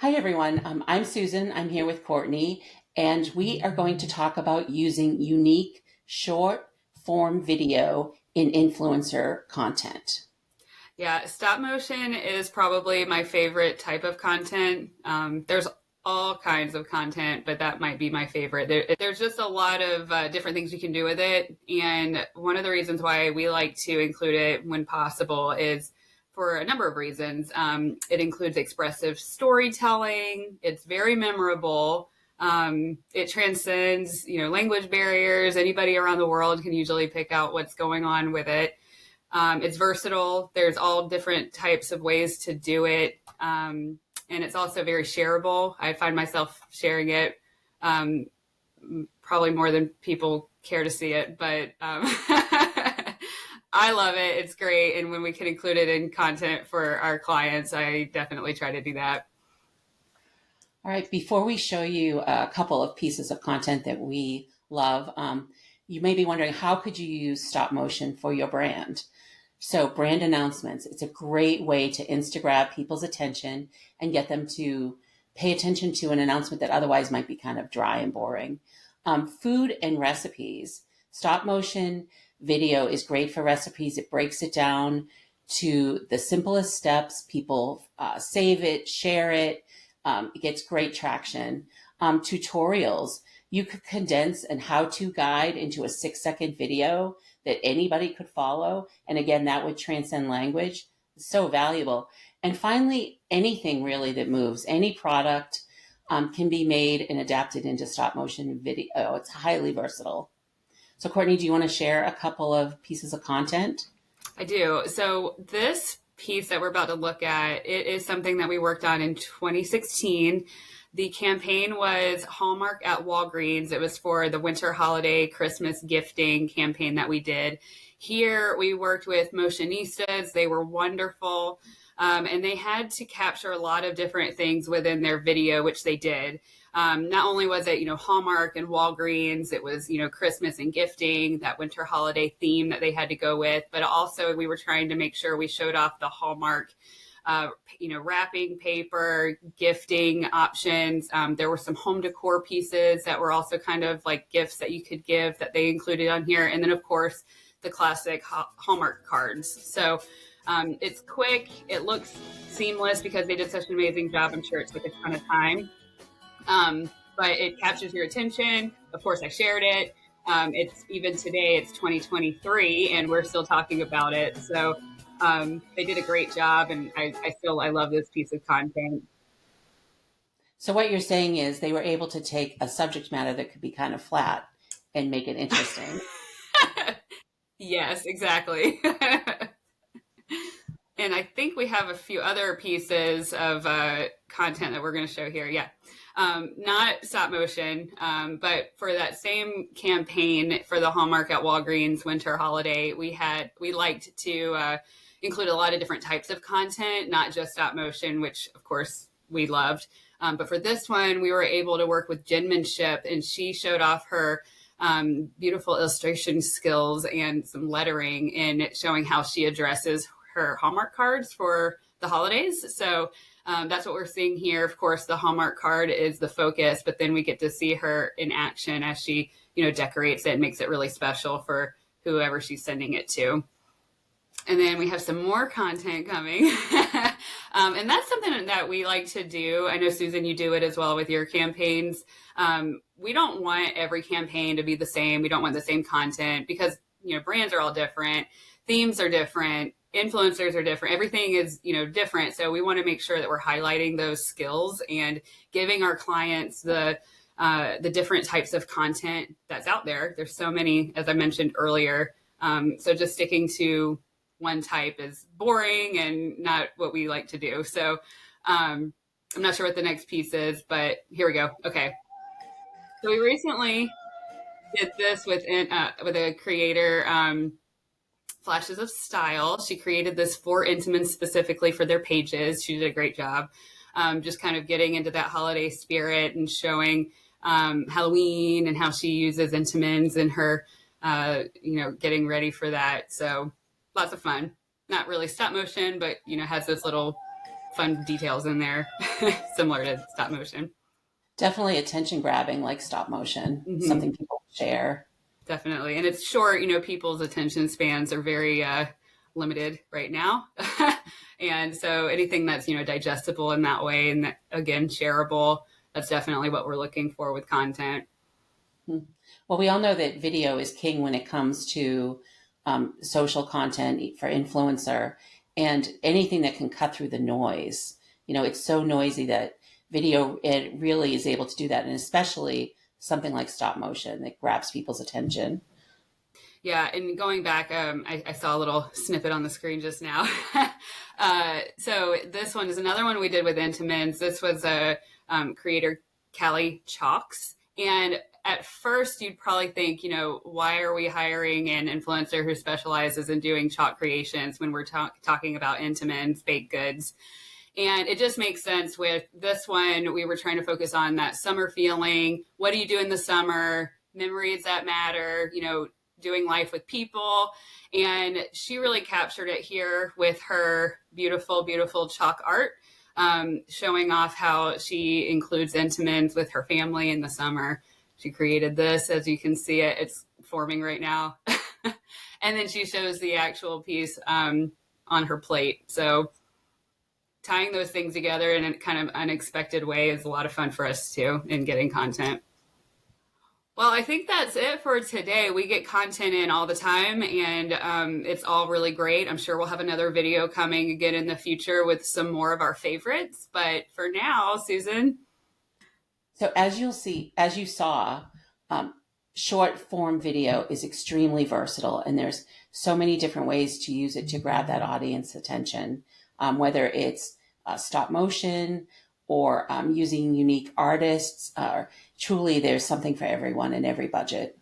Hi, everyone. I'm Susan. I'm here with Courtney, and we are going to talk about using unique short form video in influencer content. Yeah, stop motion is probably my favorite type of content. There's all kinds of content, but that might be my favorite. There's just a lot of different things you can do with it. And one of the reasons why we like to include it when possible is for a number of reasons. It includes expressive storytelling, it's very memorable. It transcends, language barriers. Anybody around the world can usually pick out what's going on with it. It's versatile. There's all different types of ways to do it. And it's also very shareable. I find myself sharing it um, probably more than people care to see it, but I love it. It's great. And when we can include it in content for our clients, I definitely try to do that. All right, before we show you a couple of pieces of content that we love, you may be wondering, how could you use stop motion for your brand? So brand announcements, it's a great way to insta-grab people's attention and get them to pay attention to an announcement that otherwise might be kind of dry and boring. Food and recipes, stop motion video is great for recipes. It breaks it down to the simplest steps. People save it, share it. It gets great traction. Tutorials, you could condense an how-to guide into a 6-second video that anybody could follow. And again, that would transcend language. It's so valuable. And finally, anything really that moves, any product can be made and adapted into stop motion video. It's highly versatile. So Courtney, do you want to share a couple of pieces of content? I do. So this piece that we're about to look at, it is something that we worked on in 2016. The campaign was Hallmark at Walgreens. It was for the winter holiday Christmas gifting campaign that we did. Here we worked with motionistas. They were wonderful. And they had to capture a lot of different things within their video, which they did. Not only was it, Hallmark and Walgreens, it was, Christmas and gifting, that winter holiday theme that they had to go with, but also we were trying to make sure we showed off the Hallmark, wrapping paper, gifting options. There were some home decor pieces that were also kind of like gifts that you could give that they included on here. And then, of course, the classic Hallmark cards. So it's quick. It looks seamless because they did such an amazing job. I'm sure it took a ton of time. But it captures your attention. Of course, I shared it. It's even today, it's 2023, and we're still talking about it. So they did a great job, and I love this piece of content. So what you're saying is they were able to take a subject matter that could be kind of flat and make it interesting. Yes, exactly. And I think we have a few other pieces of content that we're going to show here. Yeah. Not stop motion, but for that same campaign for the Hallmark at Walgreens winter holiday, we liked to include a lot of different types of content, not just stop motion, which of course we loved. But for this one, we were able to work with Genmanship, and she showed off her beautiful illustration skills and some lettering in showing how she addresses her Hallmark cards for the holidays. So that's what we're seeing here. Of course, the Hallmark card is the focus, but then we get to see her in action as she, decorates it and makes it really special for whoever she's sending it to. And then we have some more content coming. And that's something that we like to do. I know, Susan, you do it as well with your campaigns. We don't want every campaign to be the same. We don't want the same content because, brands are all different. Themes are different. Influencers are different. Everything is, different. So we want to make sure that we're highlighting those skills and giving our clients the different types of content that's out there. There's so many, as I mentioned earlier. So just sticking to one type is boring and not what we like to do. So I'm not sure what the next piece is, but here we go. Okay. So we recently did this with a creator, Flashes of Style. She created this for Intimans specifically for their pages. She did a great job. Just kind of getting into that holiday spirit and showing Halloween and how she uses Intimans in her, getting ready for that. So lots of fun. Not really stop motion, but, has this little fun details in there, similar to stop motion. Definitely attention grabbing, like stop motion, Mm-hmm. something people share. Definitely. And it's short, people's attention spans are very limited right now. And so anything that's, digestible in that way and that, again, shareable, that's definitely what we're looking for with content. Well, we all know that video is king when it comes to social content for influencer and anything that can cut through the noise. It's so noisy that video, it really is able to do that. And especially something like stop motion that grabs people's attention. Yeah, and going back, I saw a little snippet on the screen just now. So this one is another one we did with Intamins. This was a creator, Callie Chalks. And at first, you'd probably think, why are we hiring an influencer who specializes in doing chalk creations when we're talking about Intamins, baked goods? And it just makes sense with this one. We were trying to focus on that summer feeling. What do you do in the summer? Memories that matter, doing life with people. And she really captured it here with her beautiful, beautiful chalk art, showing off how she includes Intamins with her family in the summer. She created this, as you can see it's forming right now. And then she shows the actual piece on her plate. So tying those things together in a kind of unexpected way is a lot of fun for us too in getting content. Well, I think that's it for today. We get content in all the time, and it's all really great. I'm sure we'll have another video coming again in the future with some more of our favorites. But for now, Susan. So as you saw, short form video is extremely versatile, and there's so many different ways to use it to grab that audience attention, whether it's stop motion or using unique artists. Truly, there's something for everyone in every budget.